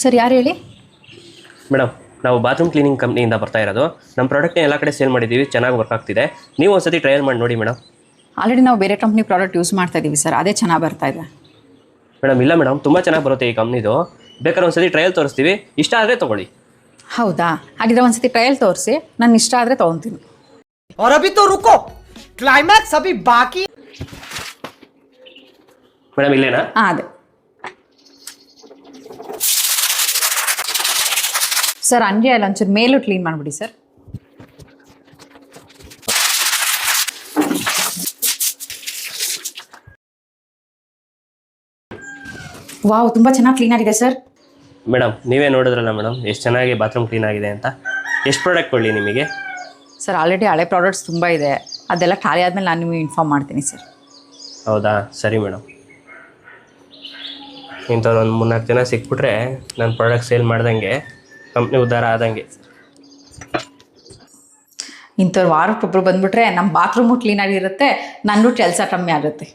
Sir ಯಾರು ಹೇಳಿ? Madam, ನಾವು ಬಾತ್ರೂಮ್ ಕ್ಲೀನಿಂಗ್ ಕಂಪ್ನಿಯಿಂದ ಬರ್ತಾ ಇರೋದು. ನಮ್ಮ ಪ್ರಾಡಕ್ಟ್ನ ಎಲ್ಲ ಕಡೆ ಸೇಲ್ ಮಾಡಿದ್ದೀವಿ, ಚೆನ್ನಾಗಿ ವರ್ಕ್ ಆಗ್ತಿದೆ. ನೀವು ಒಂದ್ಸತಿ ಟ್ರಯಲ್ ಮಾಡಿ ನೋಡಿ ಮೇಡಮ್. ಆಲ್ರೆಡಿ ನಾವು ಬೇರೆ ಕಂಪ್ನಿ ಪ್ರಾಡಕ್ಟ್ ಯೂಸ್ ಮಾಡ್ತಾ ಇದ್ದೀವಿ ಸರ್, ಅದೇ ಚೆನ್ನಾಗಿ ಬರ್ತಾ ಇದೆ. ಮೇಡಮ್ ಇಲ್ಲ ಮೇಡಮ್, ತುಂಬ ಚೆನ್ನಾಗಿ ಬರುತ್ತೆ ಈ ಕಂಪ್ನಿದು. ಬೇಕಾದ್ರೆ ಒಂದ್ಸತಿ ಟ್ರಯಲ್ ತೋರಿಸ್ತೀವಿ, ಇಷ್ಟ ಆದರೆ ತೊಗೊಳ್ಳಿ. ಹೌದಾ? ಹಾಗಿದ್ರೆ ಒಂದ್ಸತಿ ಟ್ರಯಲ್ ತೋರಿಸಿ, ನಾನು ಇಷ್ಟ ಆದರೆ ತೊಗೊತೀನಿ. और अभी तो रुको, क्लाइमैक्स अभी बाकी। ಮೇಡಮ್ ಇಲ್ಲೇನಾ? ಅದೇ ಸರ್, ಹಂಗೆ ಅಲ್ಲ ಒಂಚೂರು ಮೇಲೂ ಕ್ಲೀನ್ ಮಾಡಿಬಿಡಿ ಸರ್. ವಾವ್, ತುಂಬ ಚೆನ್ನಾಗಿ ಕ್ಲೀನ್ ಆಗಿದೆ ಸರ್. ಮೇಡಮ್ ನೀವೇ ನೋಡಿದ್ರಲ್ಲ ಮೇಡಮ್, ಎಷ್ಟು ಚೆನ್ನಾಗಿ ಬಾತ್ರೂಮ್ ಕ್ಲೀನ್ ಆಗಿದೆ ಅಂತ. ಎಷ್ಟು ಪ್ರಾಡಕ್ಟ್ ಕೊಡಲಿ ನಿಮಗೆ? ಸರ್ ಆಲ್ರೆಡಿ ಹಳೆ ಪ್ರಾಡಕ್ಟ್ಸ್ ತುಂಬ ಇದೆ, ಅದೆಲ್ಲ ಖಾಲಿ ಆದಮೇಲೆ ನಾನು ನಿಮಗೆ ಇನ್ಫಾರ್ಮ್ ಮಾಡ್ತೀನಿ ಸರ್. ಹೌದಾ, ಸರಿ ಮೇಡಮ್. ಇಂಥವ್ರು ಒಂದು 3-4 ಜನ ಸಿಕ್ಬಿಟ್ರೆ ನನ್ನ ಪ್ರಾಡಕ್ಟ್ ಸೇಲ್ ಮಾಡ್ದಂಗೆ, ಕಂಪ್ನಿ ಉದ್ಧಾರ ಆದಂಗೆ. ಇಂಥವ್ರು ವಾರಕ್ಕೊಬ್ರು ಬಂದುಬಿಟ್ರೆ ನಮ್ಮ ಬಾತ್ರೂಮು ಕ್ಲೀನಾಗಿರುತ್ತೆ, ನನ್ನೂ ಕೆಲಸ ಕಮ್ಮಿ ಆಗುತ್ತೆ.